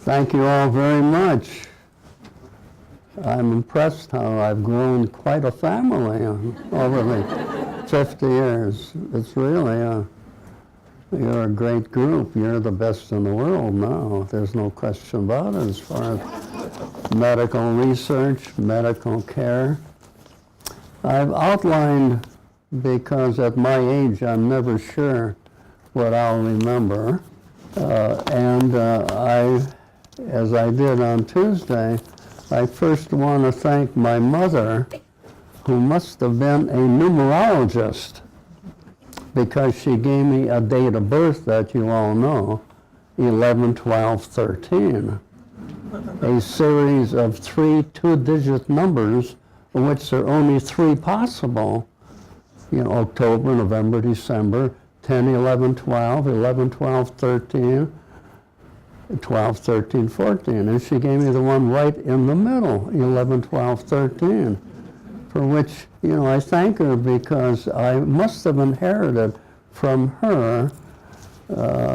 Thank you all very much. I'm impressed how I've grown quite a family over the 50 years. It's really you're a great group. You're the best in the world now. There's no question about it as far as medical research, medical care. I've outlined, because at my age I'm never sure what I'll remember, as I did on Tuesday, I first want to thank my mother, who must have been a numerologist, because she gave me a date of birth that you all know, 11, 12, 13. A series of 3 two-digit numbers, of which there are only 3 possible. You know, October, November, December, 10, 11, 12, 11, 12, 13, 12, 13, 14. And she gave me the one right in the middle, 11, 12, 13, for which, you know, I thank her, because I must have inherited from her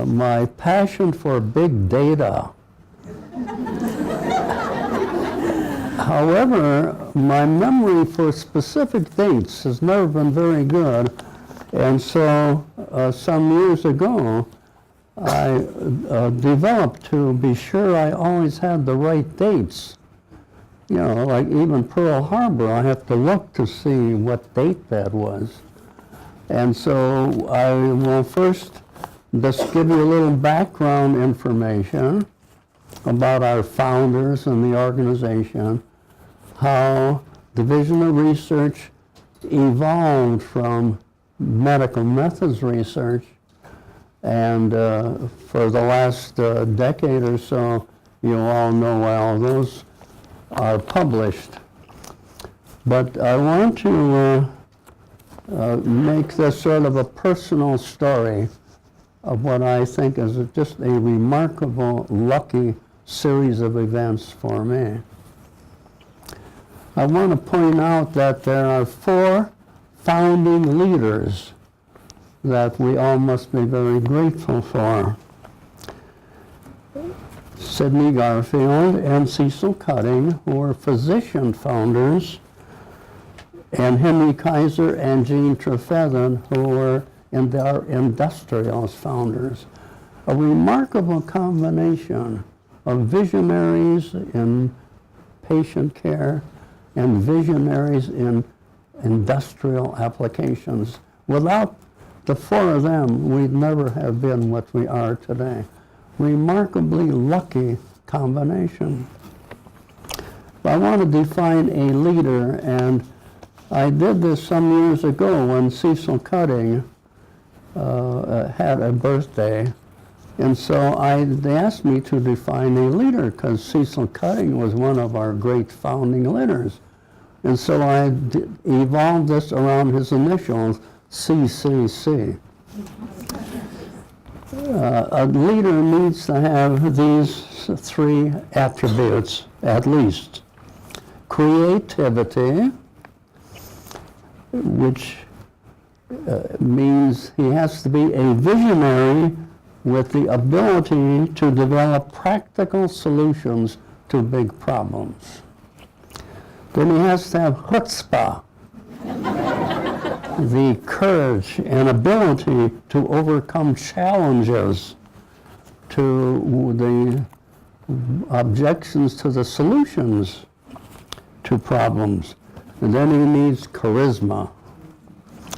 my passion for big data. However, my memory for specific dates has never been very good, and so some years ago, I developed to be sure I always had the right dates. You know, like even Pearl Harbor, I have to look to see what date that was. And so I will first just give you a little background information about our founders and the organization, how Division of Research evolved from medical methods research, and for the last decade or so, you all know well, those are published. But I want to make this sort of a personal story of what I think is just a remarkable, lucky series of events for me. I want to point out that there are 4 founding leaders that we all must be very grateful for. Sidney Garfield and Cecil Cutting, who were physician founders, and Henry Kaiser and Jean Trefethen, who were industrials founders. A remarkable combination of visionaries in patient care and visionaries in industrial applications. Without the 4 of them, we'd never have been what we are today. Remarkably lucky combination. I want to define a leader, and I did this some years ago when Cecil Cutting had a birthday, and so they asked me to define a leader, because Cecil Cutting was one of our great founding leaders. And so I evolved this around his initials, CCC. A leader needs to have these 3 attributes, at least. Creativity, which means he has to be a visionary with the ability to develop practical solutions to big problems. Then he has to have chutzpah, the courage and ability to overcome challenges, to the objections to the solutions to problems. And then he needs charisma,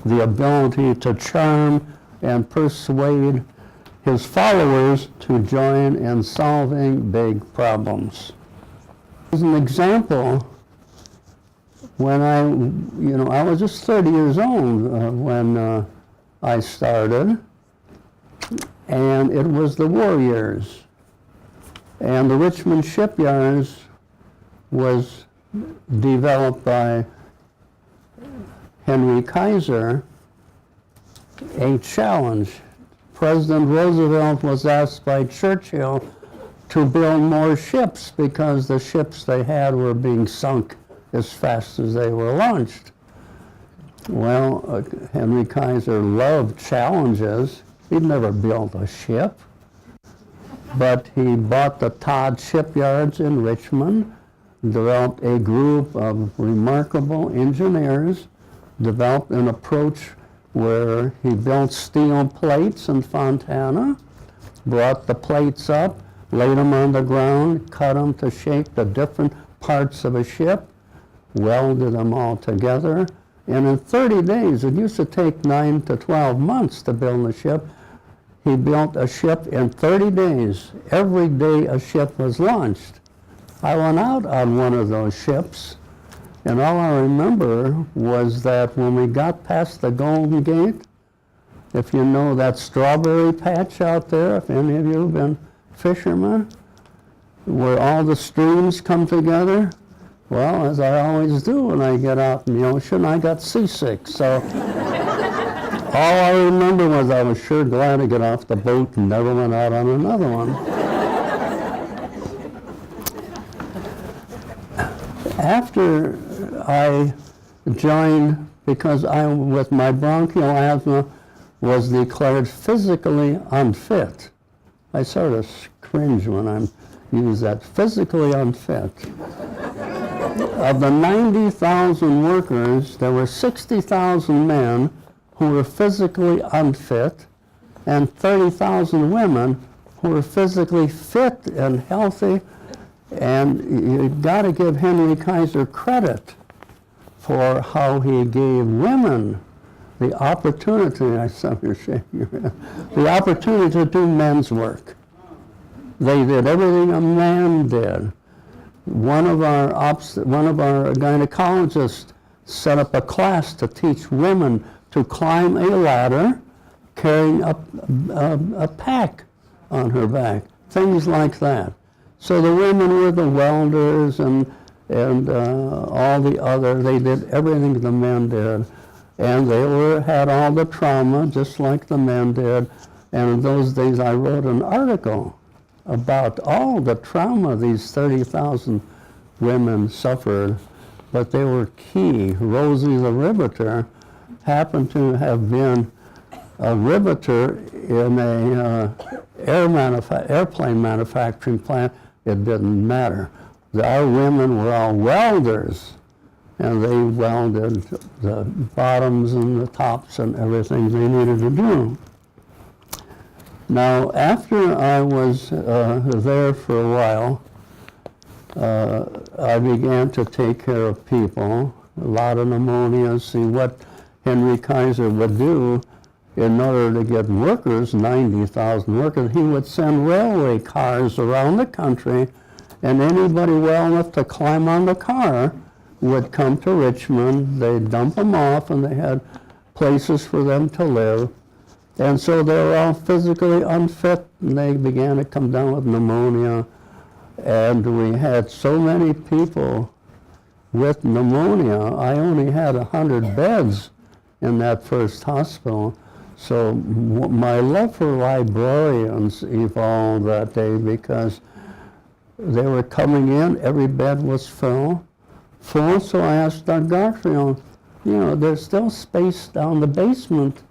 the ability to charm and persuade his followers to join in solving big problems. As an example, when I was just 30 years old when I started, and it was the war years. And the Richmond shipyards was developed by Henry Kaiser, a challenge. President Roosevelt was asked by Churchill to build more ships because the ships they had were being sunk as fast as they were launched. Well, Henry Kaiser loved challenges. He'd never built a ship. but he bought the Todd shipyards in Richmond, developed a group of remarkable engineers, developed an approach where he built steel plates in Fontana, brought the plates up, laid them on the ground, cut them to shape the different parts of a ship, welded them all together, and in 30 days, it used to take 9 to 12 months to build a ship, he built a ship in 30 days. Every day a ship was launched. I went out on one of those ships, and all I remember was that when we got past the Golden Gate, if you know that strawberry patch out there, if any of you have been fishermen, where all the streams come together, well, as I always do when I get out in the ocean, I got seasick. So all I remember was I was sure glad to get off the boat and never went out on another one. After I joined, because I, with my bronchial asthma, was declared physically unfit. I sort of cringe when I use that, physically unfit. Of the 90,000 workers, there were 60,000 men who were physically unfit, and 30,000 women who were physically fit and healthy. And you've got to give Henry Kaiser credit for how he gave women the opportunity, I saw you shaking your head, the opportunity to do men's work. They did everything a man did. One of our gynecologists set up a class to teach women to climb a ladder carrying a pack on her back, things like that. So the women were the welders and all the other, they did everything the men did. And they had all the trauma just like the men did. And in those days I wrote an article about all the trauma these 30,000 women suffered, but they were key. Rosie the riveter happened to have been a riveter in a airplane manufacturing plant. It didn't matter. Our women were all welders, and they welded the bottoms and the tops and everything they needed to do. Now, after I was there for a while, I began to take care of people, a lot of pneumonia, see what Henry Kaiser would do in order to get workers, 90,000 workers. He would send railway cars around the country, and anybody well enough to climb on the car would come to Richmond. They'd dump them off, and they had places for them to live. And so they were all physically unfit, and they began to come down with pneumonia. And we had so many people with pneumonia. I only had 100 beds in that first hospital. So my love for librarians evolved that day because they were coming in, every bed was full. So I asked Doug Garfield, you know, there's still space down the basement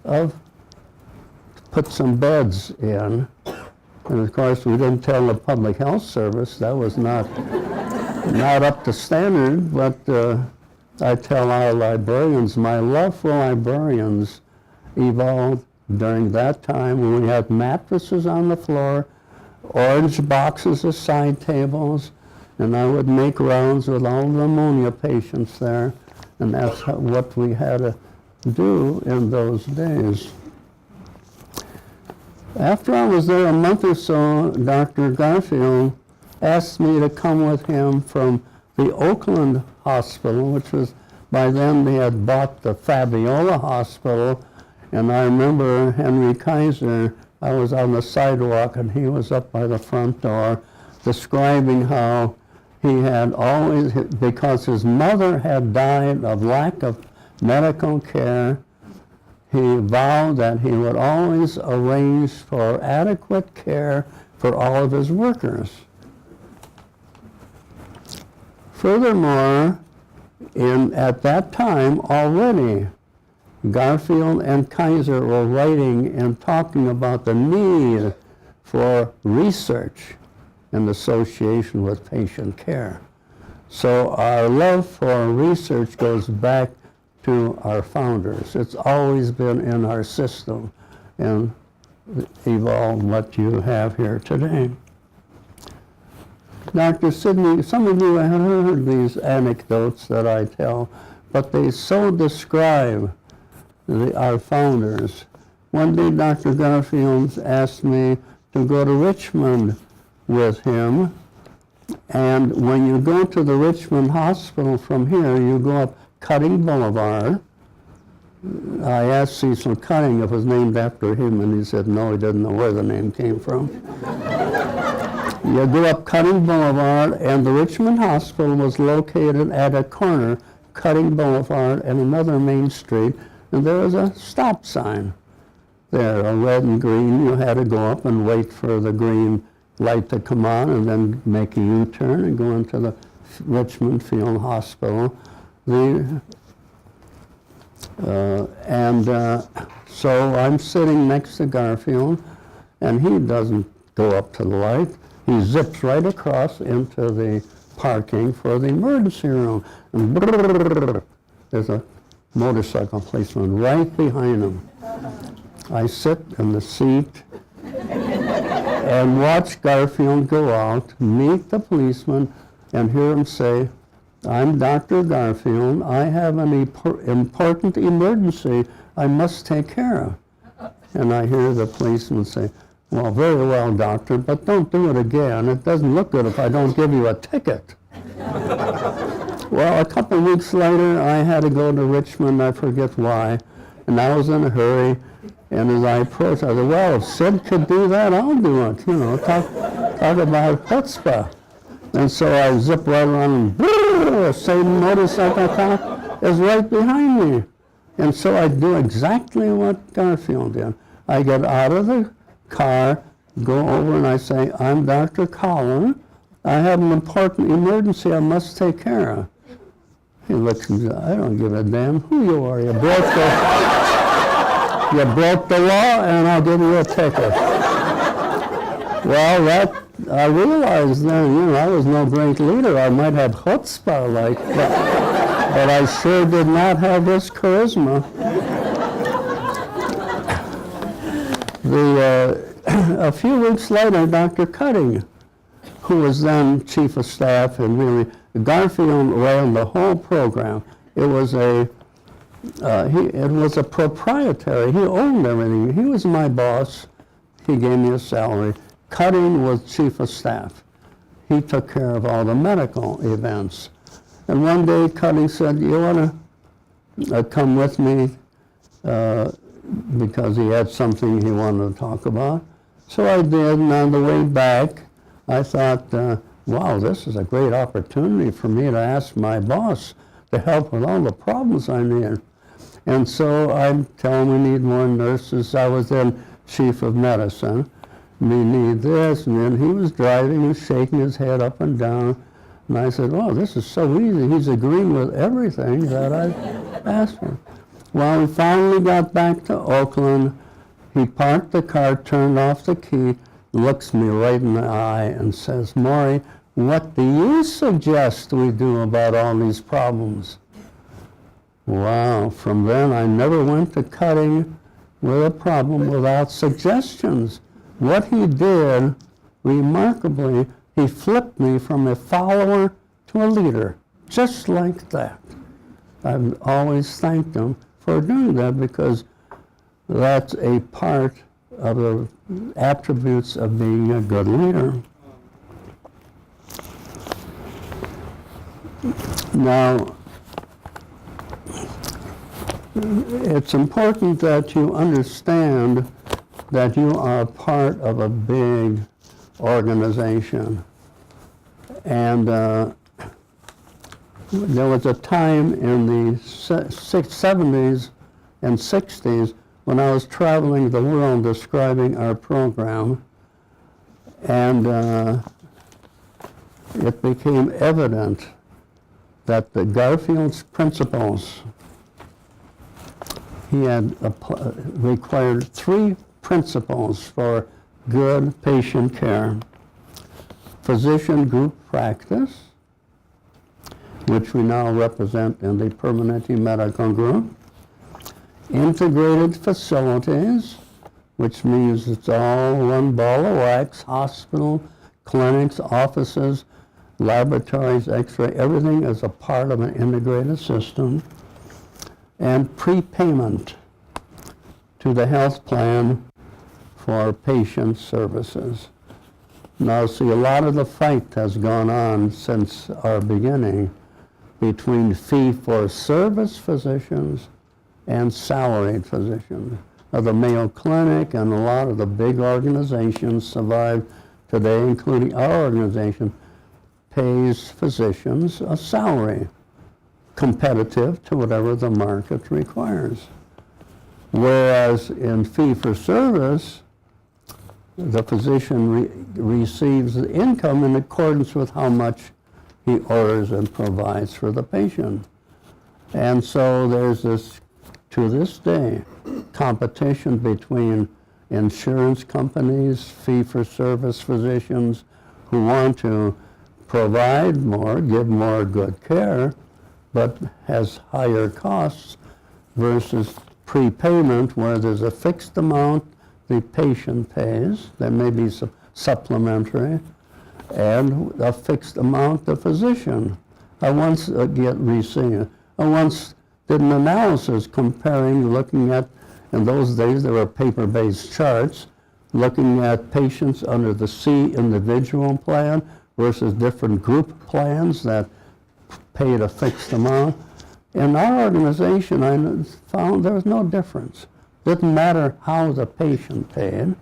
of put some beds in. And of course, we didn't tell the public health service. That was not up to standard, but I tell our librarians, my love for librarians evolved during that time when we had mattresses on the floor, orange boxes as side tables, and I would make rounds with all the pneumonia patients there, and that's what we had to do in those days. After I was there a month or so, Dr. Garfield asked me to come with him from the Oakland Hospital, which was, by then they had bought the Fabiola Hospital, and I remember Henry Kaiser, I was on the sidewalk and he was up by the front door describing how he had always, because his mother had died of lack of medical care, he vowed that he would always arrange for adequate care for all of his workers. Furthermore, at that time already, Garfield and Kaiser were writing and talking about the need for research in association with patient care. So our love for research goes back to our founders. It's always been in our system and evolved what you have here today. Dr. Sidney, some of you have heard these anecdotes that I tell, but they so describe our founders. One day Dr. Garfield asked me to go to Richmond with him, and when you go to the Richmond Hospital from here, you go up Cutting Boulevard. I asked Cecil Cutting if it was named after him, and he said no, he didn't know where the name came from. You go up Cutting Boulevard, and the Richmond Hospital was located at a corner, Cutting Boulevard and another main street, and there was a stop sign there, a red and green. You had to go up and wait for the green light to come on and then make a U-turn and go into the Richmond Field Hospital. So I'm sitting next to Garfield, and he doesn't go up to the light. He zips right across into the parking for the emergency room, and brrr, there's a motorcycle policeman right behind him. I sit in the seat and watch Garfield go out, meet the policeman, and hear him say, "I'm Dr. Garfield. I have an important emergency I must take care of." And I hear the policeman say, "Well, very well, doctor, but don't do it again. It doesn't look good if I don't give you a ticket." Well, a couple of weeks later, I had to go to Richmond, I forget why, and I was in a hurry. And as I approached, I said, "Well, if Sid could do that, I'll do it." You know, talk about chutzpah. And so I zip right around, and the same motorcycle cop is right behind me. And so I do exactly what Garfield did. I get out of the car, go over, and I say, "I'm Dr. Collen. I have an important emergency I must take care of." He looks and says, "I don't give a damn who you are. You broke the law, and I'll give you a ticket." Well, I realized then, I was no great leader. I might have chutzpah like that, but I sure did not have this charisma. A few weeks later, Dr. Cutting, who was then chief of staff, and really Garfield ran the whole program. It was a proprietary. He owned everything. He was my boss. He gave me a salary. Cutting was chief of staff. He took care of all the medical events. And one day Cutting said, "You want to come with me?" Because he had something he wanted to talk about. So I did, and on the way back, I thought, wow, this is a great opportunity for me to ask my boss to help with all the problems I'm in. And so I tell him we need more nurses. I was then chief of medicine. We need this, and then he was driving and shaking his head up and down. And I said, "Oh, this is so easy. He's agreeing with everything that I asked for." Well, we finally got back to Oakland. He parked the car, turned off the key, looks me right in the eye and says, "Maury, what do you suggest we do about all these problems?" Wow, from then I never went to Cutting with a problem without suggestions. What he did, remarkably, he flipped me from a follower to a leader, just like that. I've always thanked him for doing that, because that's a part of the attributes of being a good leader. Now, it's important that you understand that you are part of a big organization. And there was a time in the 70s and 60s when I was traveling the world describing our program, and it became evident that the Garfield's principles, he had required 3 principles for good patient care. Physician group practice, which we now represent in the Permanente Medical Group. Integrated facilities, which means it's all one ball of wax, hospital, clinics, offices, laboratories, x-ray, everything is a part of an integrated system. And prepayment to the health plan for patient services. Now see, a lot of the fight has gone on since our beginning between fee-for-service physicians and salaried physicians. Now, the Mayo Clinic and a lot of the big organizations survive today, including our organization, pays physicians a salary competitive to whatever the market requires. Whereas in fee-for-service, the physician receives the income in accordance with how much he orders and provides for the patient. And so there's this, to this day, competition between insurance companies, fee-for-service physicians who want to provide more, give more good care, but has higher costs, versus prepayment where there's a fixed amount the patient pays, there may be some supplementary, and a fixed amount the physician. I once did an analysis comparing, looking at, in those days there were paper-based charts, looking at patients under the C individual plan versus different group plans that paid a fixed amount. In our organization, I found there was no difference. Didn't matter how the patient paid.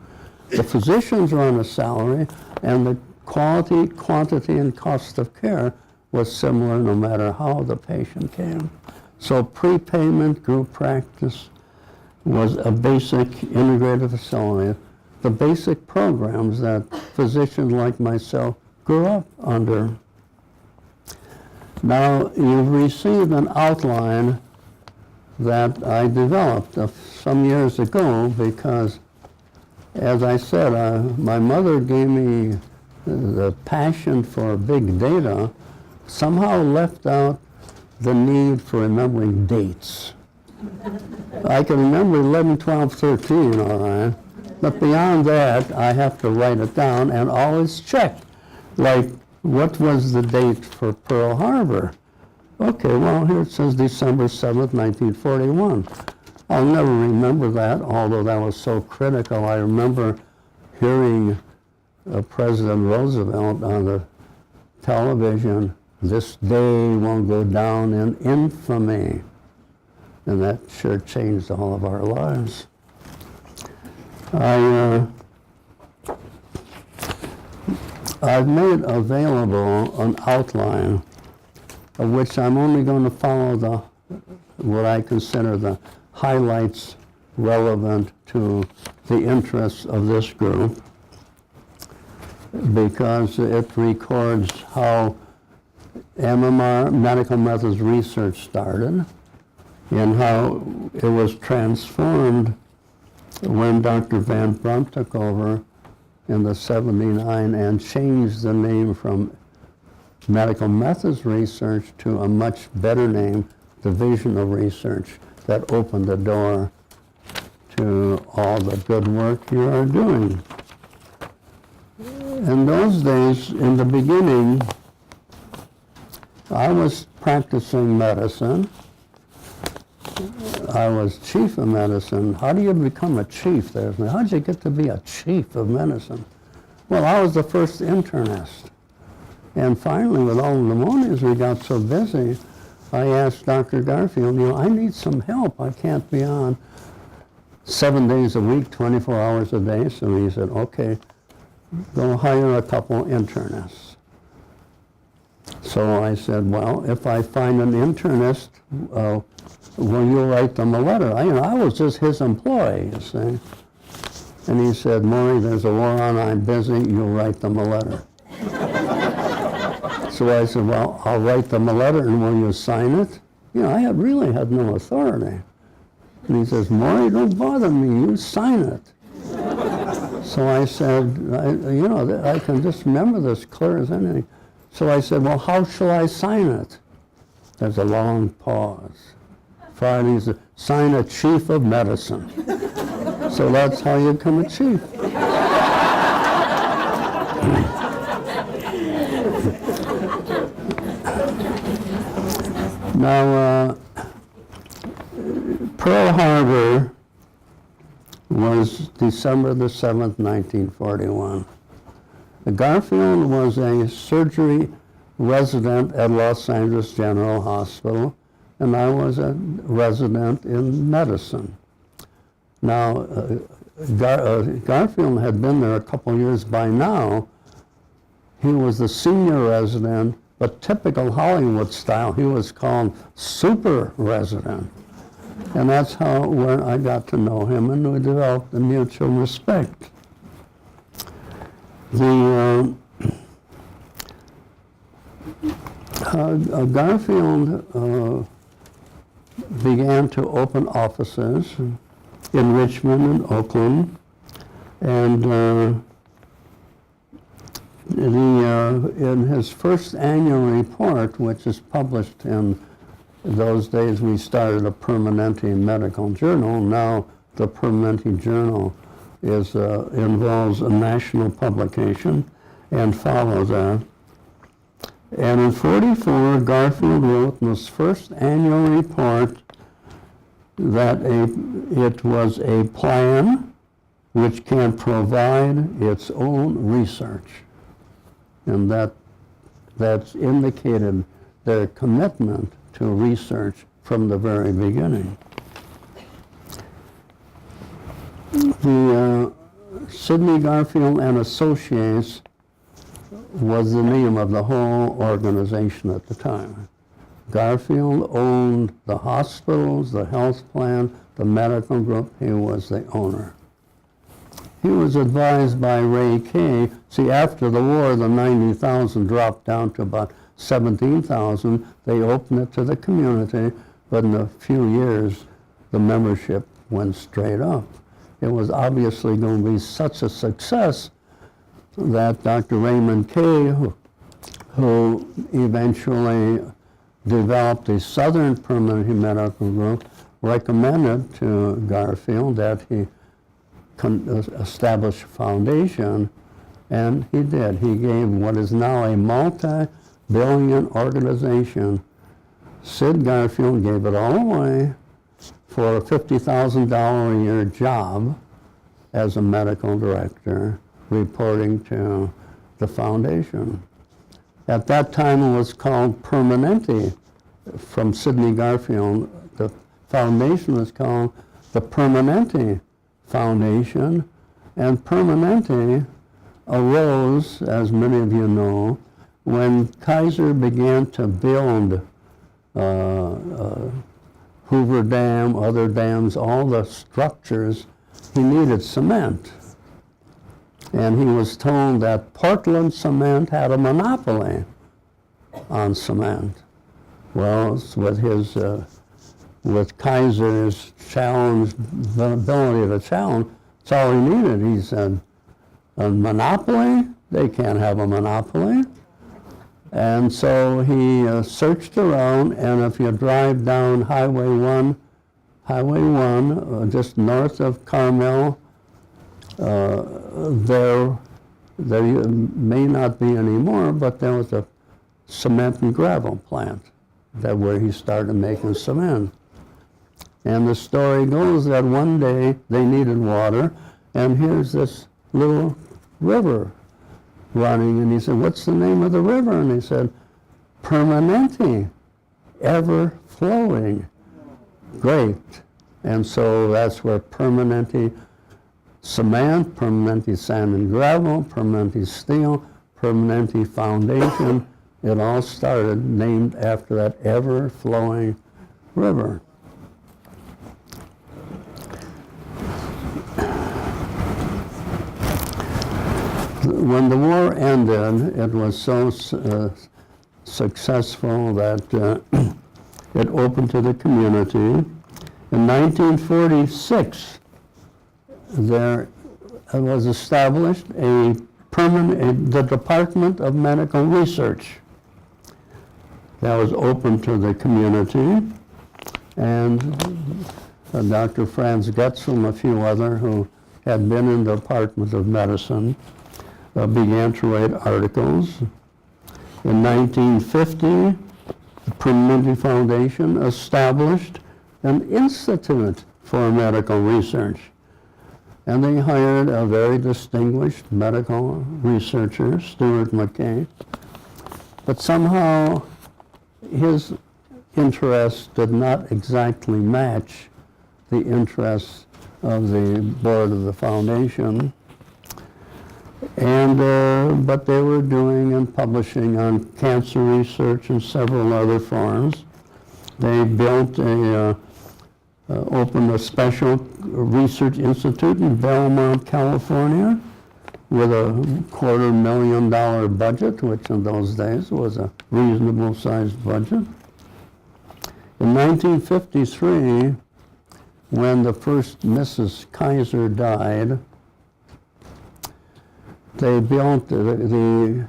The physicians were on a salary, and the quality, quantity, and cost of care was similar no matter how the patient came. So prepayment group practice was a basic integrated facility, the basic programs that physicians like myself grew up under. Now, you've received an outline that I developed some years ago because, as I said, my mother gave me the passion for big data, somehow left out the need for remembering dates. I can remember 11, 12, 13, all right, but beyond that, I have to write it down and always check, like, what was the date for Pearl Harbor? Okay, well, here it says December 7th, 1941. I'll never remember that, although that was so critical. I remember hearing President Roosevelt on the television, "This day will go down in infamy." And that sure changed all of our lives. I've made available an outline of which I'm only going to follow what I consider the highlights relevant to the interests of this group, because it records how MMR, medical methods research, started and how it was transformed when Dr. Van Brunt took over in the '79 and changed the name from medical methods research to a much better name, Division of Research, that opened the door to all the good work you are doing. In those days, in the beginning, I was practicing medicine. I was chief of medicine. How do you become a chief? How did you get to be a chief of medicine? Well, I was the first internist. And finally, with all the pneumonias, we got so busy, I asked Dr. Garfield, I need some help. I can't be on 7 days a week, 24 hours a day. So he said, okay, go hire a couple internists. So I said, well, if I find an internist, will you write them a letter? I was just his employee, you see. And he said, Maury, there's a war on, I'm busy, you'll write them a letter. So I said, well, I'll write them a letter, and will you sign it? I really had no authority. And he says, Maury, don't bother me, you sign it. So I said, I can just remember this clear as anything. So I said, well, how shall I sign it? There's a long pause. Finally, he said, sign a chief of medicine. So that's how you become a chief. Now, Pearl Harbor was December the 7th, 1941. Garfield was a surgery resident at Los Angeles General Hospital, and I was a resident in medicine. Now, Garfield had been there a couple years by now. He was the senior resident, but typical Hollywood style, he was called super resident. And that's where I got to know him, and we developed a mutual respect. Garfield began to open offices in Richmond and Oakland, and in his first annual report, which is published in those days, we started a Permanente medical journal. Now the Permanente journal involves a national publication and follows that. And in 1944, Garfield wrote in his first annual report that it was a plan which can provide its own research. And that's indicated their commitment to research from the very beginning. The Sidney Garfield and Associates was the name of the whole organization at the time. Garfield owned the hospitals, the health plan, the medical group. He was the owner. He was advised by Ray Kay. See, after the war, the 90,000 dropped down to about 17,000. They opened it to the community, but in a few years, the membership went straight up. It was obviously going to be such a success that Dr. Raymond Kay, who eventually developed the Southern Permanente Medical Group, recommended to Garfield that he establish a foundation, and he did. He gave what is now a multi-billion organization. Sid Garfield gave it all away for a $50,000 a year job as a medical director, reporting to the foundation. At that time it was called Permanente. From Sidney Garfield, the foundation was called the Permanente Foundation, and Permanente arose, as many of you know, when Kaiser began to build Hoover Dam, other dams, all the structures. He needed cement. And he was told that Portland Cement had a monopoly on cement. Well, with Kaiser's ability to challenge, that's all he needed. He said, a monopoly? They can't have a monopoly. And so he searched around, and if you drive down Highway 1, just north of Carmel, there may not be anymore, but there was a cement and gravel plant where he started making cement. And the story goes that one day they needed water, and here's this little river running, and he said, what's the name of the river? And he said, Permanente, ever flowing. Great. And so that's where Permanente cement, Permanente sand and gravel, Permanente steel, Permanente foundation, it all started named after that ever flowing river. When the war ended, it was so successful that it opened to the community. In 1946, there was established the Department of Medical Research. That was open to the community, and Dr. Franz Getzel and a few other who had been in the Department of Medicine began to write articles. In 1950, the Permanente Foundation established an institute for medical research, and they hired a very distinguished medical researcher, Stuart McKay, but somehow his interests did not exactly match the interests of the board of the foundation, and but they were doing and publishing on cancer research and several other forms. They built opened a special research institute in Belmont, California, with a $250,000 budget, which in those days was a reasonable sized budget. In 1953, when the first Mrs. Kaiser died, they built the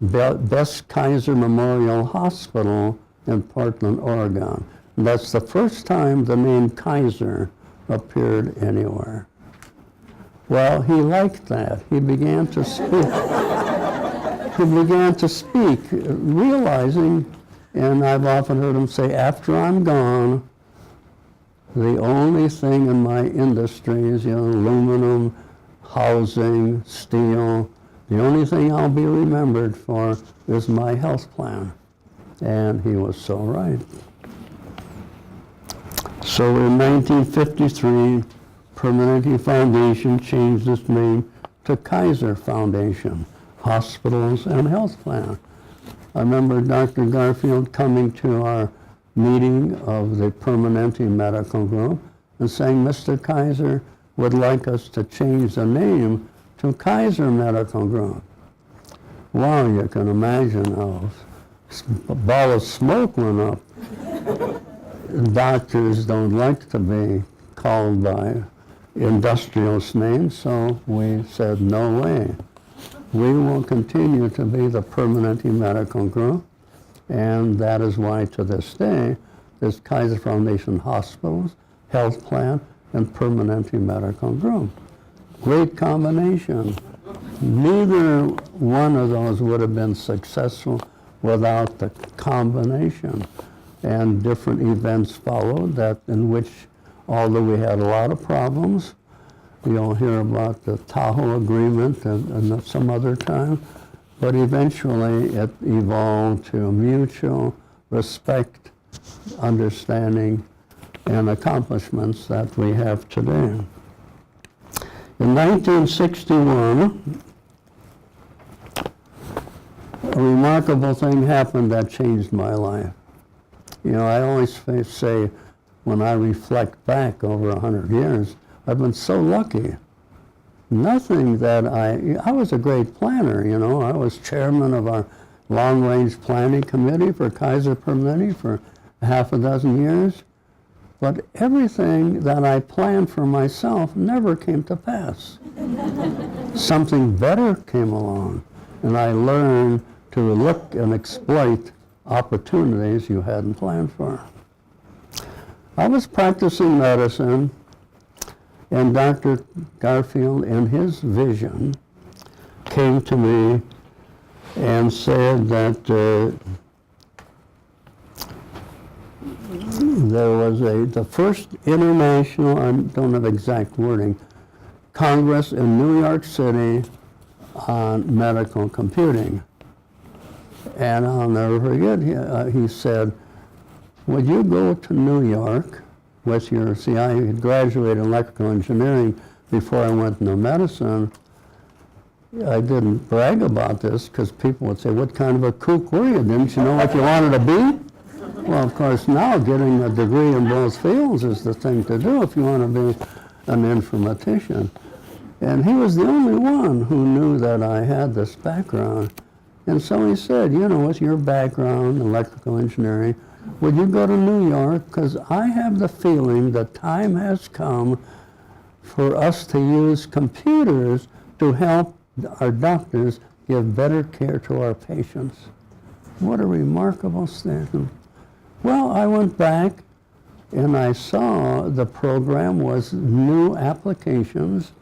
Best Kaiser Memorial Hospital in Portland, Oregon. And that's the first time the name Kaiser appeared anywhere. Well, he liked that. He began to speak. He began to speak, realizing, and I've often heard him say, after I'm gone, the only thing in my industries, aluminum, housing, steel, the only thing I'll be remembered for is my health plan. And he was so right. So in 1953, Permanente Foundation changed its name to Kaiser Foundation, Hospitals and Health Plan. I remember Dr. Garfield coming to our meeting of the Permanente Medical Group and saying, Mr. Kaiser would like us to change the name to Kaiser Medical Group. Wow, you can imagine a ball of smoke went up. Doctors don't like to be called by industrious names, so we said, no way. We will continue to be the Permanente Medical Group, and that is why to this day, there's Kaiser Foundation Hospitals, Health Plan, and Permanente Medical Group. Great combination. Neither one of those would have been successful without the combination. And different events followed that in which, although we had a lot of problems, you'll hear about the Tahoe Agreement and some other time, but eventually it evolved to mutual respect, understanding, and accomplishments that we have today. In 1961, a remarkable thing happened that changed my life. I always say, when I reflect back over 100 years, I've been so lucky. Nothing that I was a great planner, I was chairman of our long-range planning committee for Kaiser Permanente for half a dozen years, but everything that I planned for myself never came to pass. Something better came along, and I learned to look and exploit opportunities you hadn't planned for. I was practicing medicine, and Dr. Garfield, in his vision, came to me and said that there was the first international, I don't have exact wording, Congress in New York City on medical computing. And I'll never forget, he said, would you go to New York with your, see, I had graduated in electrical engineering before I went into medicine. I didn't brag about this because people would say, what kind of a kook were you? Didn't you know what you wanted to be? Well, of course, now getting a degree in both fields is the thing to do if you want to be an informatician. And he was the only one who knew that I had this background. And so he said, with your background in electrical engineering, would you go to New York? Because I have the feeling that time has come for us to use computers to help our doctors give better care to our patients. What a remarkable statement. Well, I went back and I saw the program was new applications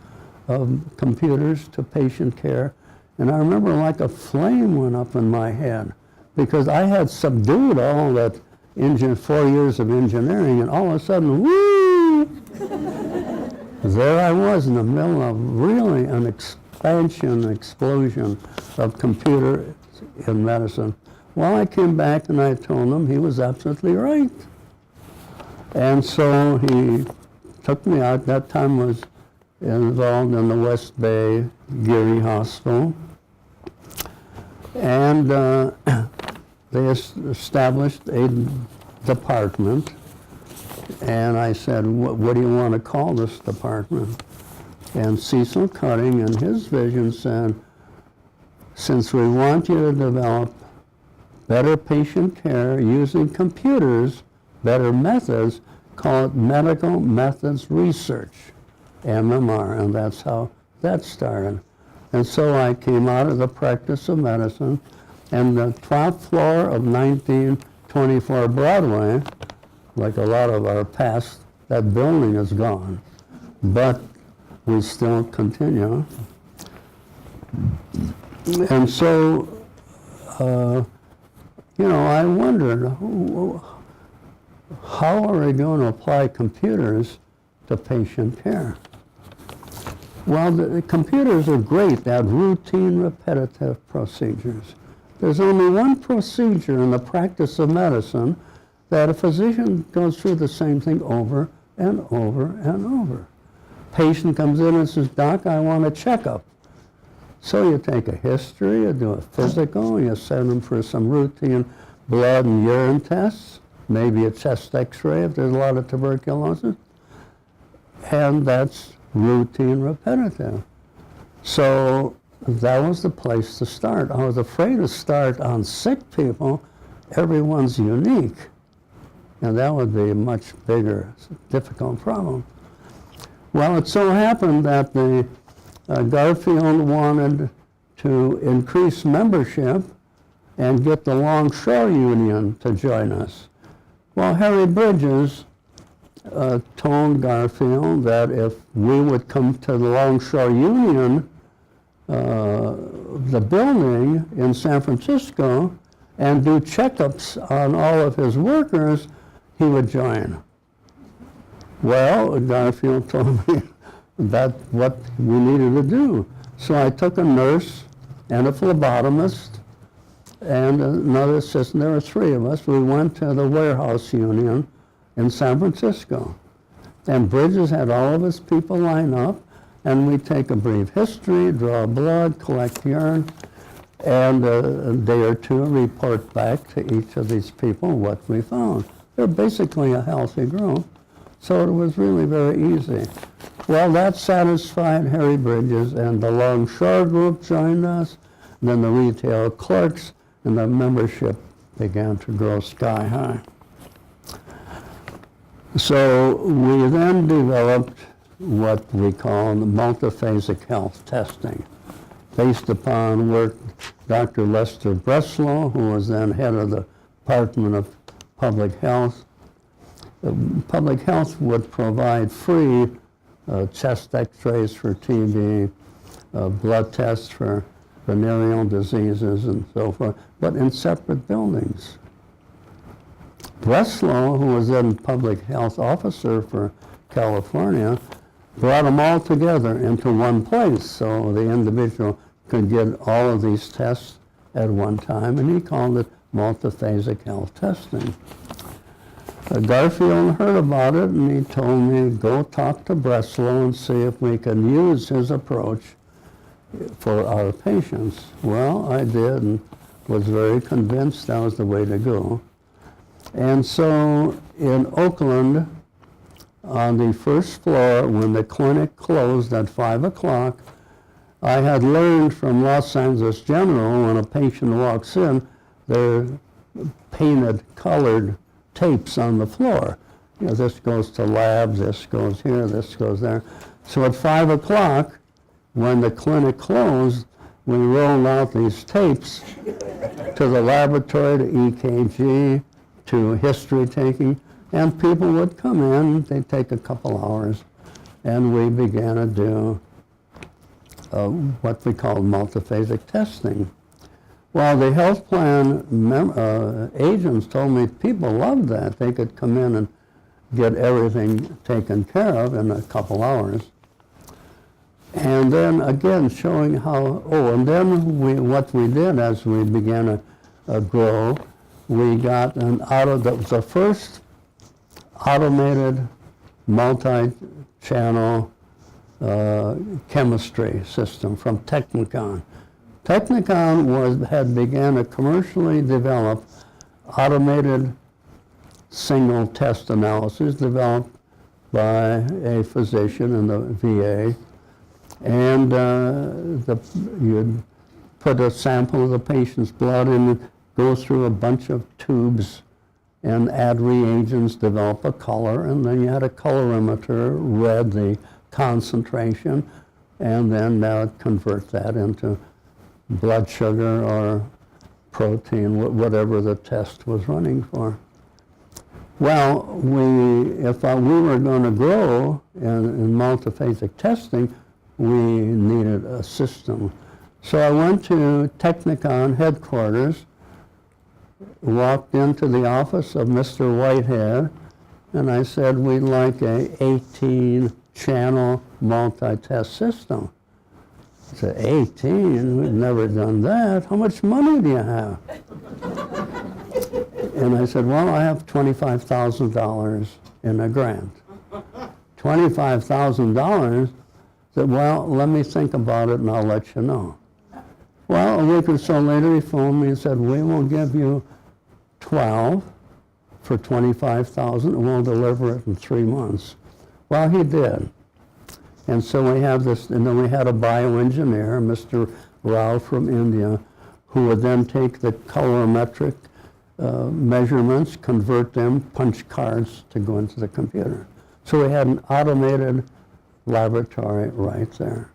of computers to patient care. And I remember like a flame went up in my head because I had subdued all that 4 years of engineering, and all of a sudden, whoo! There I was in the middle of really an explosion of computer in medicine. Well, I came back and I told him he was absolutely right. And so he took me out. That time was involved in the West Bay Geary Hospital. And they established a department. And I said, what do you want to call this department? And Cecil Cutting, in his vision, said, since we want you to develop better patient care using computers, better methods, call it Medical Methods Research, MMR, and that's how that started. And so I came out of the practice of medicine, and the top floor of 1924 Broadway, like a lot of our past, that building is gone, but we still continue. And so, I wondered, how are we going to apply computers to patient care? Well, the computers are great at routine, repetitive procedures. There's only one procedure in the practice of medicine that a physician goes through the same thing over and over and over. Patient comes in and says, Doc, I want a checkup. So you take a history, you do a physical, you send them for some routine blood and urine tests, maybe a chest x-ray if there's a lot of tuberculosis, and that's routine repetitive. So that was the place to start. I was afraid to start on sick people. Everyone's unique, and that would be a much bigger, difficult problem. Well, it so happened that the Garfield wanted to increase membership and get the Longshore Union to join us. Well, Harry Bridges told Garfield that if we would come to the Longshore Union, the building in San Francisco, and do checkups on all of his workers, he would join. Well, Garfield told me that's what we needed to do. So I took a nurse and a phlebotomist and another assistant. There were 3 of us. We went to the warehouse union in San Francisco. And Bridges had all of his people line up, and we take a brief history, draw blood, collect urine, and a day or 2 report back to each of these people what we found. They're basically a healthy group, so it was really very easy. Well, that satisfied Harry Bridges, and the Longshore group joined us, and then the retail clerks, and the membership began to grow sky high. So we then developed what we call the multiphasic health testing, based upon work Dr. Lester Breslow, who was then head of the Department of Public Health. Public Health would provide free chest x-rays for TB, blood tests for venereal diseases and so forth, but in separate buildings. Breslow, who was then public health officer for California, brought them all together into one place so the individual could get all of these tests at one time, and he called it multiphasic health testing. Garfield heard about it, and he told me, go talk to Breslow and see if we can use his approach for our patients. Well, I did, and was very convinced that was the way to go. And so in Oakland, on the first floor, when the clinic closed at 5 o'clock, I had learned from Los Angeles General, when a patient walks in, there are painted, colored tapes on the floor. You know, this goes to labs, this goes here, this goes there. So at 5 o'clock, when the clinic closed, we rolled out these tapes to the laboratory, to EKG, to history taking, and people would come in, they'd take a couple hours, and we began to do what we call multiphasic testing. Well, the health plan agents told me people loved that. They could come in and get everything taken care of in a couple hours. And then again, showing how, and then what we did as we began to grow, we got that was the first automated multi-channel chemistry system from Technicon. Technicon had began to commercially develop automated single test analysis developed by a physician in the VA. And you'd put a sample of the patient's blood in, go through a bunch of tubes and add reagents, develop a color, and then you had a colorimeter, read the concentration, and then that would convert that into blood sugar or protein, whatever the test was running for. Well, if we were going to grow in multiphasic testing, we needed a system. So I went to Technicon headquarters, walked into the office of Mr. Whitehead, and I said, we'd like a 18-channel multi-test system. I said, 18? We've never done that. How much money do you have? And I said, well, I have $25,000 in a grant. $25,000? Said, well, let me think about it and I'll let you know. Well, a week or so later he phoned me and said, we will give you 12 for $25,000 and we'll deliver it in 3 months. Well, he did. And so we have this, and then we had a bioengineer, Mr. Rao from India, who would then take the colorimetric measurements, convert them, punch cards to go into the computer. So we had an automated laboratory right there.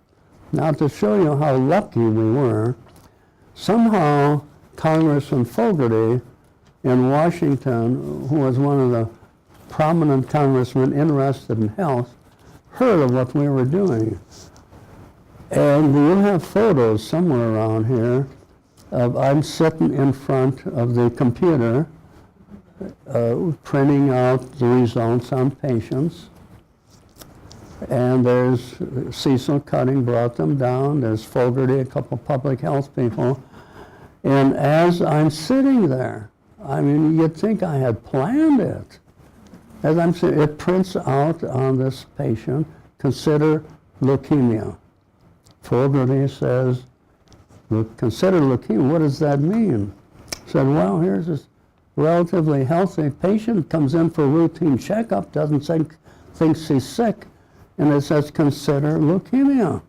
Now to show you how lucky we were, somehow Congressman Fogarty in Washington, who was one of the prominent congressmen interested in health, heard of what we were doing. And you have photos somewhere around here of I'm sitting in front of the computer printing out the results on patients. And there's Cecil Cutting brought them down. There's Fogarty, a couple public health people. And as I'm sitting there, I mean, you'd think I had planned it. As I'm sitting, it prints out on this patient, consider leukemia. Fogarty says, consider leukemia, what does that mean? I said, well, here's this relatively healthy patient, comes in for a routine checkup, doesn't think she's sick, and it says, consider leukemia.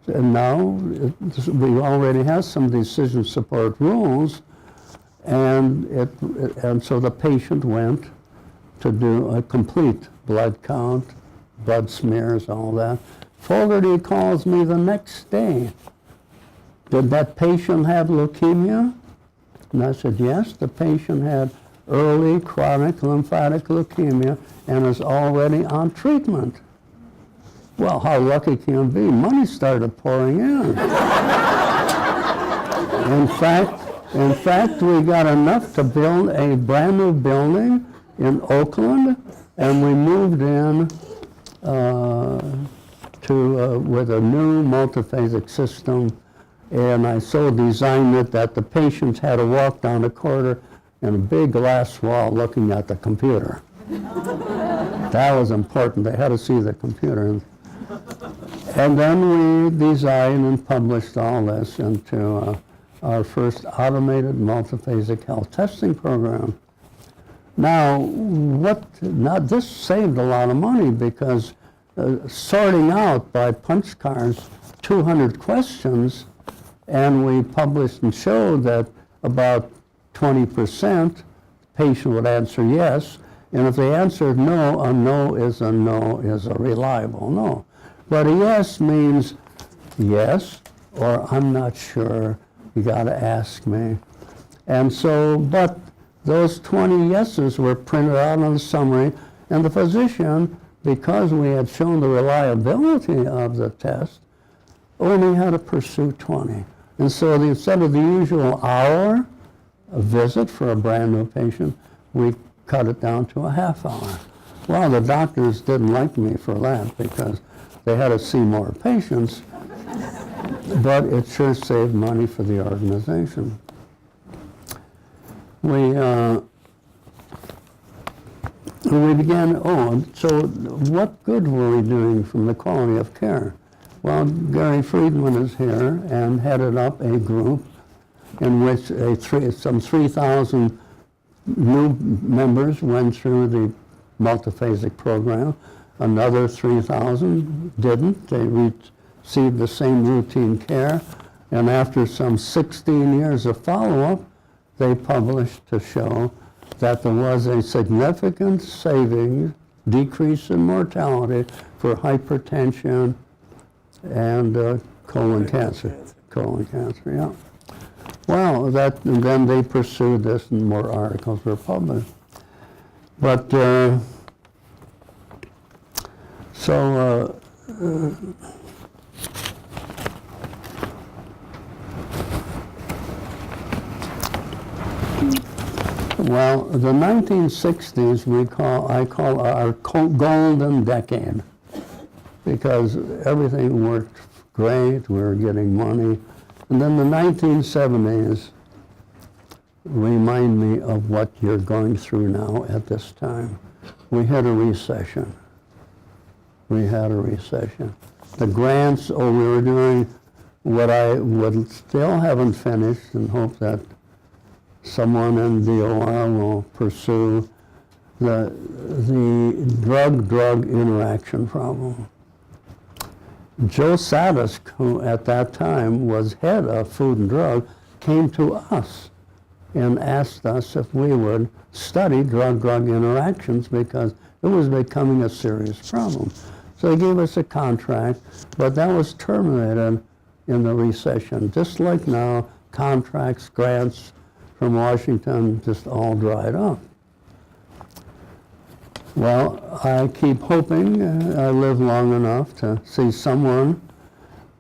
And now, we already have some decision support rules, and so the patient went to do a complete blood count, blood smears, all that. Fogarty calls me the next day. Did that patient have leukemia? And I said, yes, the patient had early chronic lymphatic leukemia and is already on treatment. Well, how lucky can you be? Money started pouring in. In fact, we got enough to build a brand new building in Oakland, and we moved in with a new multiphasic system, and I so designed it that the patients had to walk down the corridor in a big glass wall looking at the computer. That was important. They had to see the computer. And then we designed and published all this into our first automated multiphasic health testing program. Now, this saved a lot of money because sorting out by punch cards 200 questions, and we published and showed that about 20% the patient would answer yes, and if they answered no, a no is a reliable no. But a yes means yes, or I'm not sure, you got to ask me. And so, but those 20 yeses were printed out on the summary, and the physician, because we had shown the reliability of the test, only had to pursue 20. And so instead of the usual hour a visit for a brand new patient, we cut it down to a half hour. Well, the doctors didn't like me for that because they had to see more patients, but it sure saved money for the organization. We began, so what good were we doing from the quality of care? Well, Gary Friedman is here and headed up a group in which some 3,000 new members went through the multiphasic program. Another 3,000 didn't. They received the same routine care. And after some 16 years of follow-up, they published to show that there was a significant savings, decrease in mortality for hypertension and colon cancer. Colon cancer, yeah. Well, then they pursued this and more articles were published. But, well, the 1960s I call our golden decade because everything worked great, we were getting money. And then the 1970s remind me of what you're going through now at this time. We had a recession. We had a recession. The grants, we were doing what I would still haven't finished and hope that someone in DOR will pursue the drug-drug interaction problem. Joe Sadisk, who at that time was head of Food and Drug, came to us and asked us if we would study drug-drug interactions because it was becoming a serious problem. So they gave us a contract, but that was terminated in the recession. Just like now, contracts, grants from Washington just all dried up. Well, I keep hoping I live long enough to see someone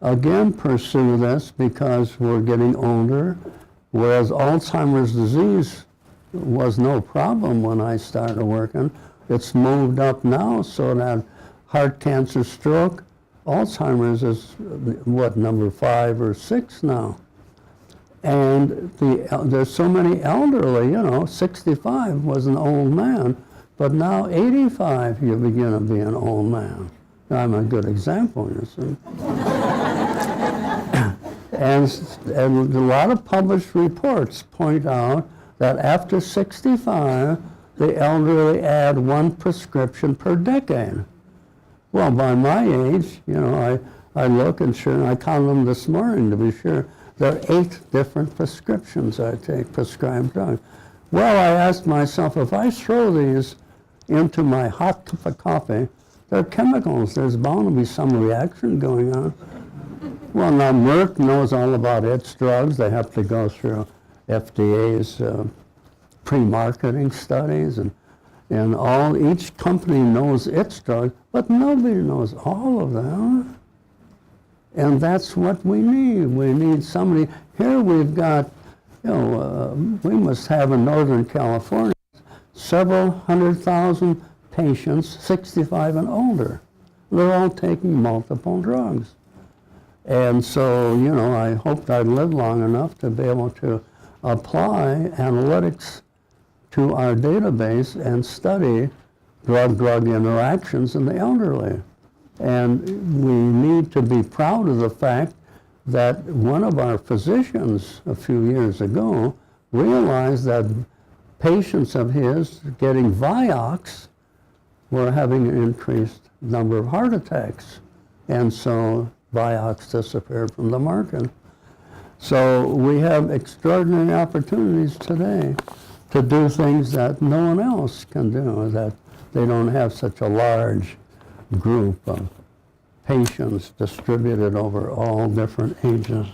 again pursue this because we're getting older, whereas Alzheimer's disease was no problem when I started working. It's moved up now so that heart cancer, stroke, Alzheimer's is what, number 5 or 6 now. And there's so many elderly, 65 was an old man. But now 85, you begin to be an old man. I'm a good example, you see. and a lot of published reports point out that after 65, the elderly add 1 prescription per decade. Well, by my age, I look and sure, I counted them this morning to be sure, there are 8 different prescriptions I take, prescribed drugs. Well, I asked myself, if I throw these into my hot cup of coffee, they're chemicals. There's bound to be some reaction going on. Well, now Merck knows all about its drugs. They have to go through FDA's pre-marketing studies, and each company knows its drug, but nobody knows all of them. And that's what we need. We need somebody. Here we've got, we must have in Northern California several 100,000 patients, 65 and older. They're all taking multiple drugs. And so, I hoped I'd live long enough to be able to apply analytics to our database and study drug-drug interactions in the elderly. And we need to be proud of the fact that one of our physicians a few years ago realized that patients of his getting Vioxx were having an increased number of heart attacks. And so Vioxx disappeared from the market. So we have extraordinary opportunities today to do things that no one else can do, that they don't have such a large group of patients distributed over all different ages.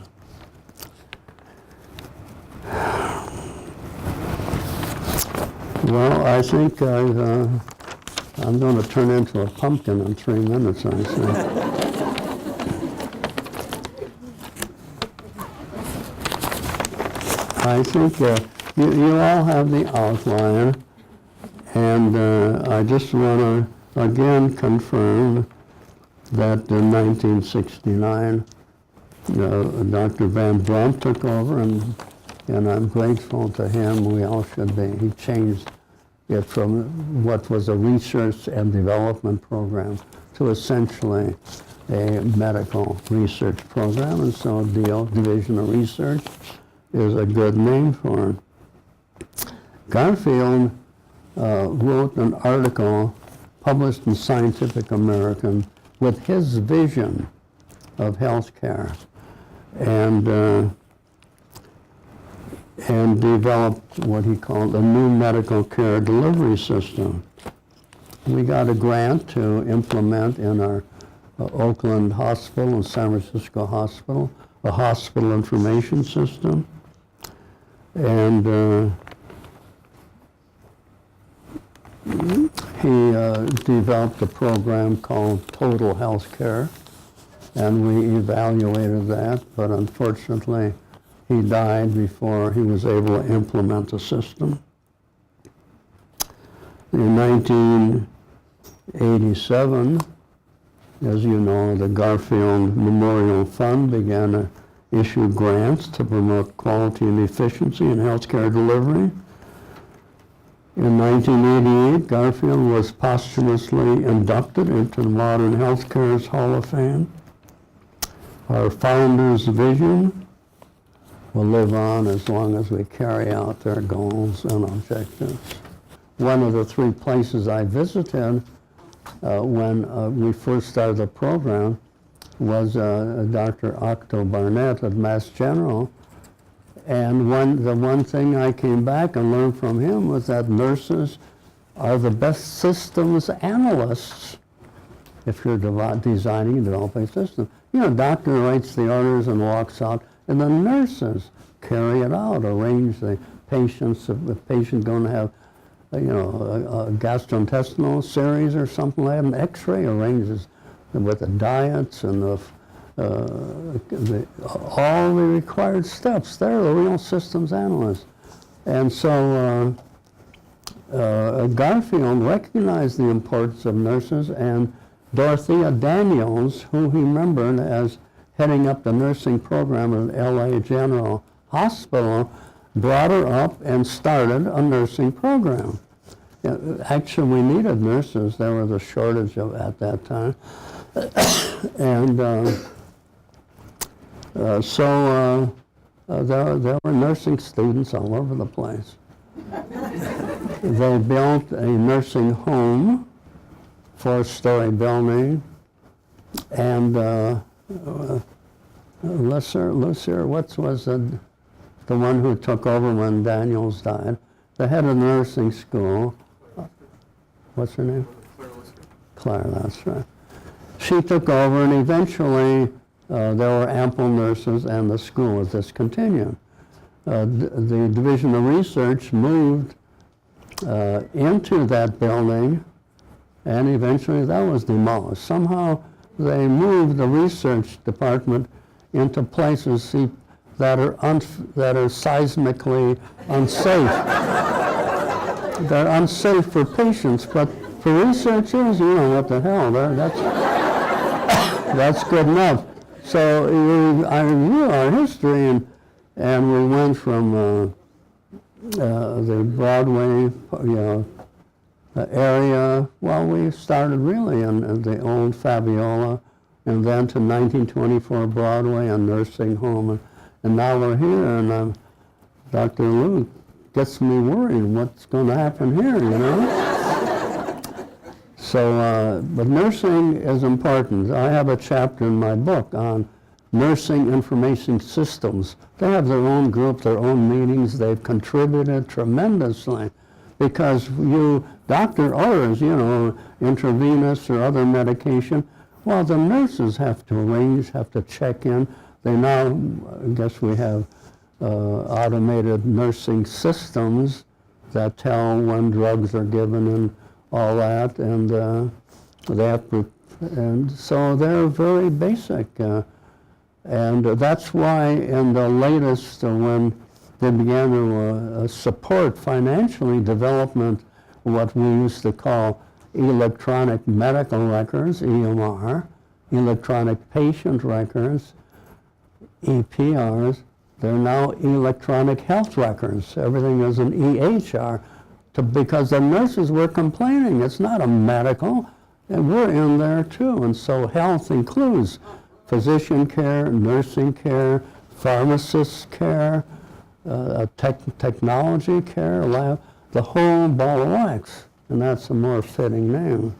Well, I think I'm going to turn into a pumpkin in 3 minutes, I think. I think you all have the outline, and I just want to again confirm that in 1969, Dr. Van Brunt took over, and I'm grateful to him. We all should be. He changed it from what was a research and development program to essentially a medical research program, and so DO, Division of Research, is a good name for it. Garfield wrote an article published in Scientific American with his vision of healthcare, and developed what he called a new medical care delivery system. We got a grant to implement in our Oakland Hospital and San Francisco Hospital a hospital information system, and he developed a program called Total Health Care, and we evaluated that, but unfortunately he died before he was able to implement the system. In 1987, as you know, the Garfield Memorial Fund began to issue grants to promote quality and efficiency in healthcare delivery. In 1988, Garfield was posthumously inducted into the Modern Healthcare's Hall of Fame. Our founder's vision will live on as long as we carry out their goals and objectives. One of the 3 places I visited when we first started the program was Dr. Octo Barnett at Mass General, and the one thing I came back and learned from him was that nurses are the best systems analysts if you're designing and developing a system. A doctor writes the orders and walks out, and the nurses carry it out, arrange the patients, if the patient going to have, a gastrointestinal series or something like that, an X-ray arranges with the diets and all the required steps. They're the real systems analysts. And so Garfield recognized the importance of nurses, and Dorothea Daniels, who he remembered as heading up the nursing program at LA General Hospital, brought her up and started a nursing program. Actually, we needed nurses. There was a shortage at that time. And so there were nursing students all over the place. They built a nursing home, 4-story building, and let's hear, what was the one who took over when Daniels died? The head of nursing school. What's her name? Claire, that's right. She took over, and eventually there were ample nurses, and the school was discontinued. The Division of Research moved into that building, and eventually that was demolished. Somehow they moved the research department into places that are seismically unsafe. They're unsafe for patients, but for researchers, what the hell? That's good enough. So I review our history, and we went from the Broadway, area. Well, we started really in the old Fabiola, and then to 1924 Broadway, a nursing home, and now we're here, and Dr. Lou gets me worried what's going to happen here, So, but nursing is important. I have a chapter in my book on nursing information systems. They have their own group, their own meetings. They've contributed tremendously because doctor orders, intravenous or other medication. Well, the nurses have to arrange, have to check in. They now, I guess we have automated nursing systems that tell when drugs are given and all that, and they have to, and so they're very basic. And that's why in the latest, when they began to support financially development, what we used to call electronic medical records, EMR, electronic patient records, EPRs, they're now electronic health records. Everything is an EHR because the nurses were complaining. It's not a medical, and we're in there too. And so health includes physician care, nursing care, pharmacist care, technology care, lab, the whole ball of wax. And that's a more fitting name.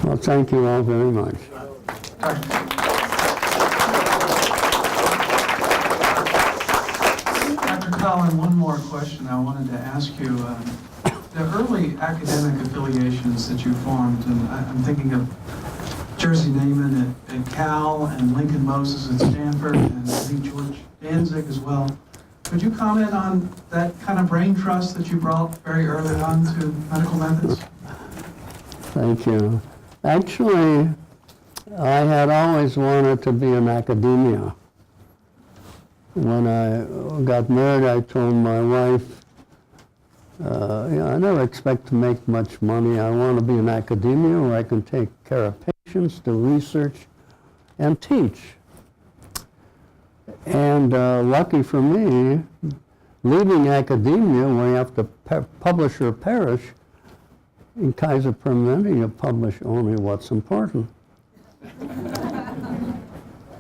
Well, thank you all very much. Dr. Collen, one more question I wanted to ask you. The early academic affiliations that you formed, and I'm thinking of Jersey Naaman at Cal and Lincoln Moses at Stanford, and I think George Danzig as well. Could you comment on that kind of brain trust that you brought very early on to medical methods? Thank you. Actually, I had always wanted to be in academia. When I got married, I told my wife, I never expect to make much money. I want to be in academia where I can take care of patients, do research, and teach. And lucky for me, leaving academia where you have to publish or perish, in Kaiser Permanente you publish only what's important.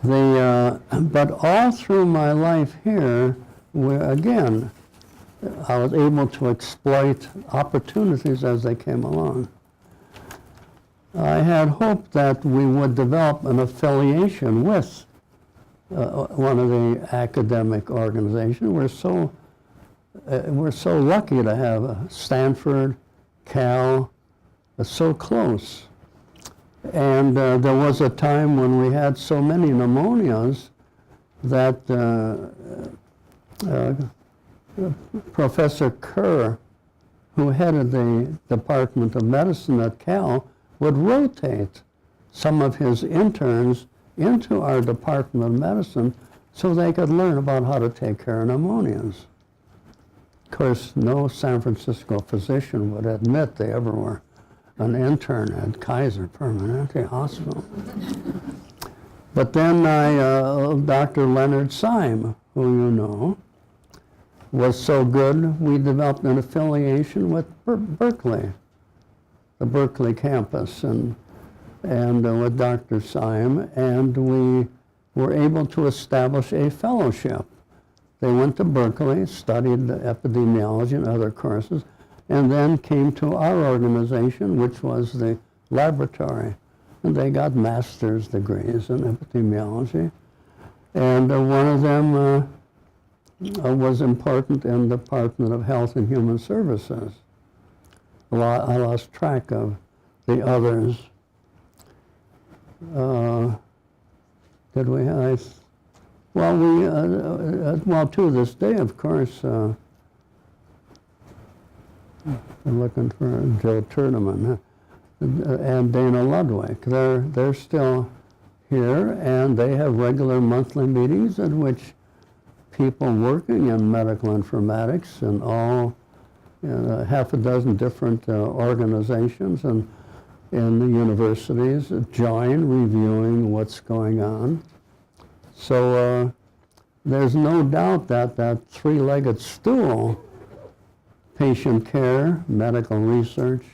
But all through my life here, again, I was able to exploit opportunities as they came along. I had hoped that we would develop an affiliation with one of the academic organizations. We're so lucky to have Stanford, Cal, so close. And there was a time when we had so many pneumonias that Professor Kerr, who headed the Department of Medicine at Cal, would rotate some of his interns into our Department of Medicine so they could learn about how to take care of pneumonias. Of course, no San Francisco physician would admit they ever were an intern at Kaiser Permanente Hospital. But then Dr. Leonard Syme, who you know, was so good, we developed an affiliation with Berkeley, the Berkeley campus, and with Dr. Syme, and we were able to establish a fellowship. They went to Berkeley, studied epidemiology and other courses, and then came to our organization, which was the laboratory. And they got master's degrees in epidemiology. And one of them was important in the Department of Health and Human Services. I lost track of the others. Did we have? Well, to this day, of course, I'm looking for Joe Turneman and Dana Ludwig. They're still here, and they have regular monthly meetings at which people working in medical informatics and all half a dozen different organizations and in the universities join, reviewing what's going on. So there's no doubt that that three-legged stool, patient care, medical research,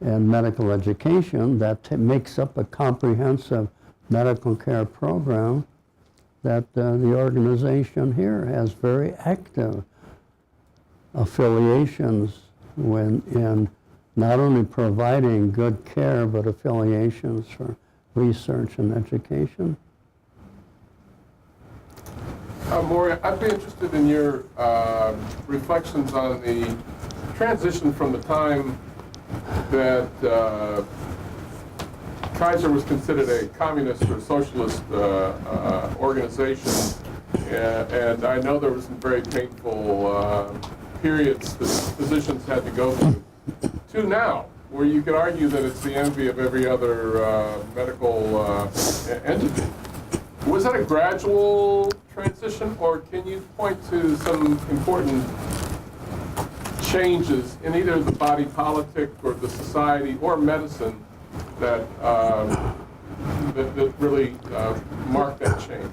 and medical education, that makes up a comprehensive medical care program, that the organization here has very active affiliations in not only providing good care, but affiliations for research and education. Maury, I'd be interested in your reflections on the transition from the time that Kaiser was considered a communist or socialist organization, and I know there were some very painful periods that physicians had to go through, to now, where you could argue that it's the envy of every other medical entity. Was that a gradual transition, or can you point to some important changes in either the body politic or the society or medicine that that really marked that change?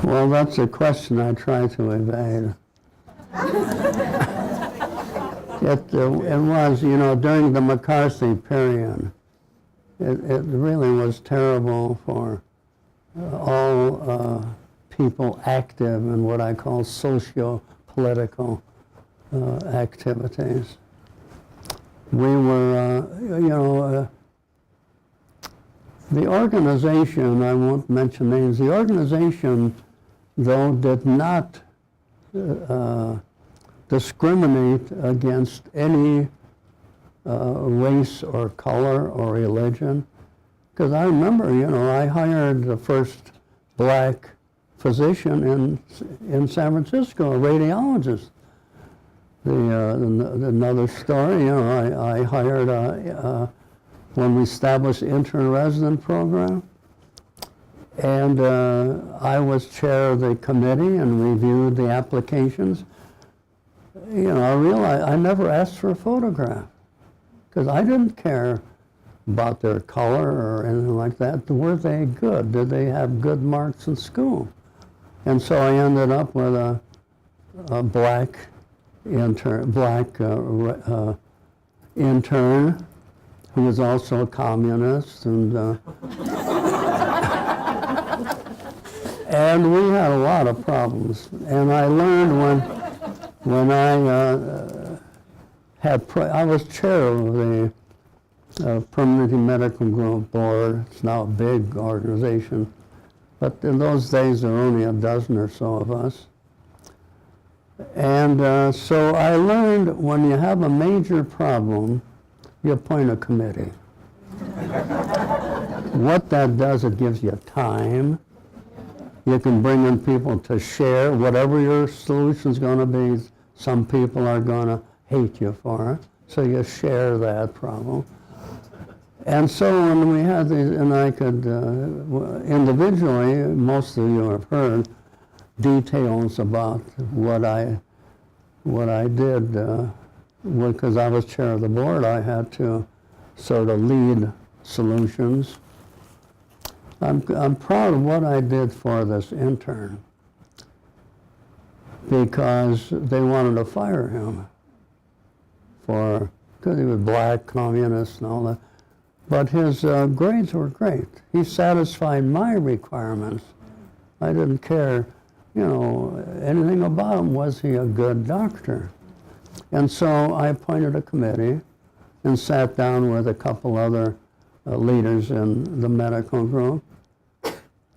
Well, that's a question I try to evade. It was, you know, during the McCarthy period, it really was terrible for all people active in what I call socio-political activities. We were, you know, the organization, I won't mention names, the organization, though, did not discriminate against any race or color or religion. Because I remember, you know, I hired the first black physician in San Francisco, a radiologist. Another story, you know, I hired when we established the intern resident program, and I was chair of the committee and reviewed the applications. You know, I realized I never asked for a photograph because I didn't care about their color or anything like that. Were they good? Did they have good marks in school? And so I ended up with a black intern, intern who was also a communist, and and we had a lot of problems. And I learned when I I was chair of the Permanente Medical Group Board. It's now a big organization, but in those days there were only a dozen or so of us. And so I learned when you have a major problem, you appoint a committee. What that does, it gives you time. You can bring in people to share whatever your solution's going to be. Some people are going to hate you for it, so you share that problem. And so when we had these, and I could individually, most of you have heard details about what I did, because I was chair of the board. I had to sort of lead solutions. I'm proud of what I did for this intern, because they wanted to fire him because he was black, communist, and all that. But his grades were great. He satisfied my requirements. I didn't care, you know, anything about him. Was he a good doctor? And so I appointed a committee and sat down with a couple other leaders in the medical group.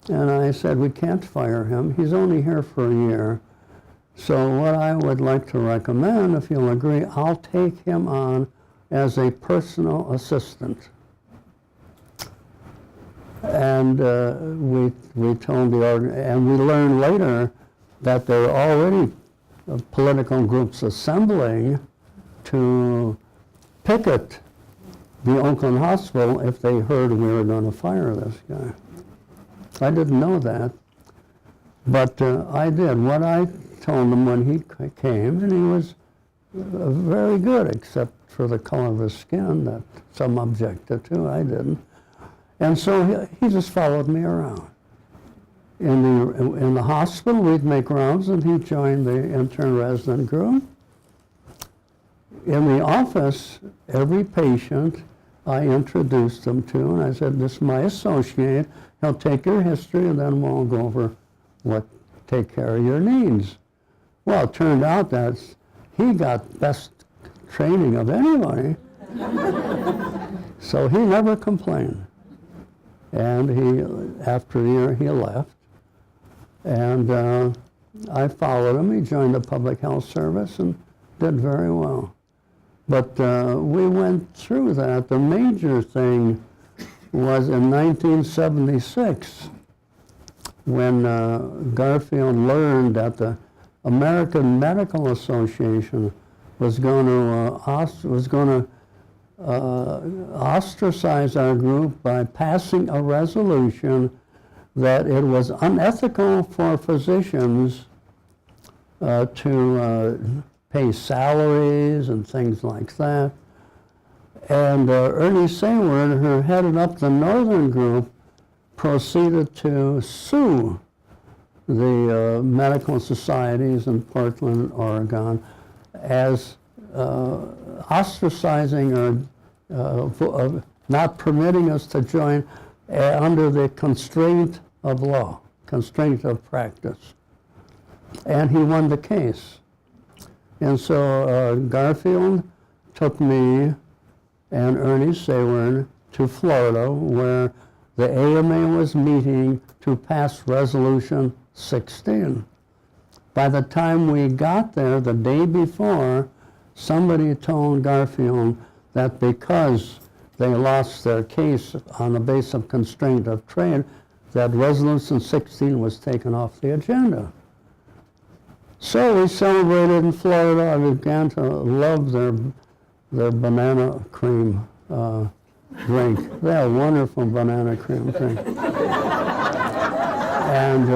And I said, we can't fire him. He's only here for a year. So what I would like to recommend, if you'll agree, I'll take him on as a personal assistant. And we told and we learned later that there were already political groups assembling to picket the Oakland hospital if they heard we were going to fire this guy. I didn't know that, but I did. What I told him when he came, and he was very good, except for the color of his skin that some objected to. I didn't. And so he just followed me around. In the hospital, we'd make rounds, and he joined the intern resident group. In the office, every patient I introduced them to, and I said, this is my associate. He'll take your history, and then we'll go over take care of your needs. Well, it turned out that he got best training of anybody. So he never complained. And after a year, he left. And I followed him. He joined the public health service and did very well. But we went through that. The major thing was in 1976 when Garfield learned that the American Medical Association was going to ostracize our group by passing a resolution that it was unethical for physicians to pay salaries and things like that. And Ernie Sayward, who headed up the Northern group, proceeded to sue the medical societies in Portland, Oregon, as ostracizing or not permitting us to join under the constraint of law, constraint of practice. And he won the case. And so Garfield took me and Ernie Sayward to Florida, where the AMA was meeting to pass Resolution 16. By the time we got there, the day before, somebody told Garfield that because they lost their case on the basis of constraint of trade, that Resolution 16 was taken off the agenda. So we celebrated in Florida. I began to love their banana cream drink. They have wonderful banana cream drink. And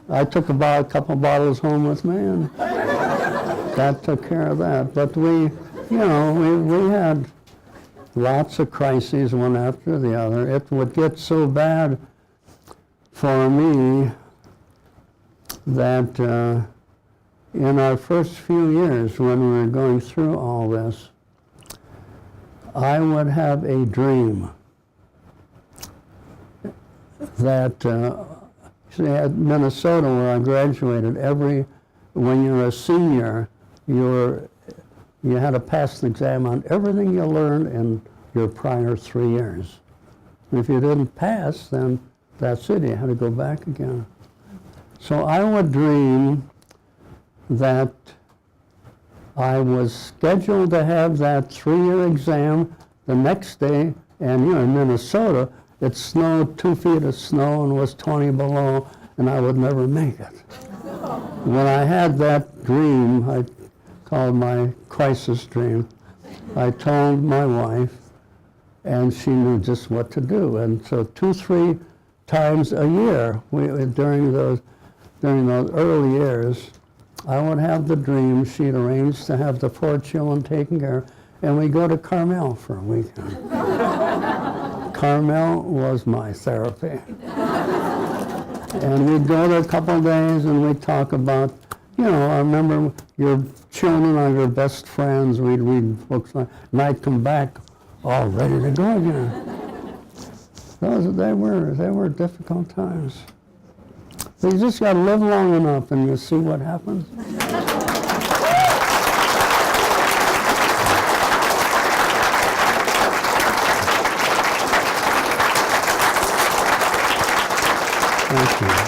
I took a couple bottles home with me, and that took care of that. But we had lots of crises, one after the other. It would get so bad for me that in our first few years when we were going through all this, I would have a dream that, at Minnesota where I graduated, when you're a senior, you had to pass an exam on everything you learned in your prior 3 years. And if you didn't pass, then that's it, you had to go back again. So I would dream that I was scheduled to have that 3-year exam the next day, and in Minnesota, it snowed 2 feet of snow and was 20 below, and I would never make it. When I had that dream, I called my crisis dream, I told my wife, and she knew just what to do. And so 2-3 times a year, during those early years, I would have the dream. She'd arrange to have the 4 children taken care of, and we'd go to Carmel for a weekend. Carmel was my therapy. And we'd go there a couple of days, and we'd talk about, I remember your children are your best friends. We'd read books, and I'd come back all ready to go again. They were difficult times. So you just got to live long enough and you see what happens. Thank you.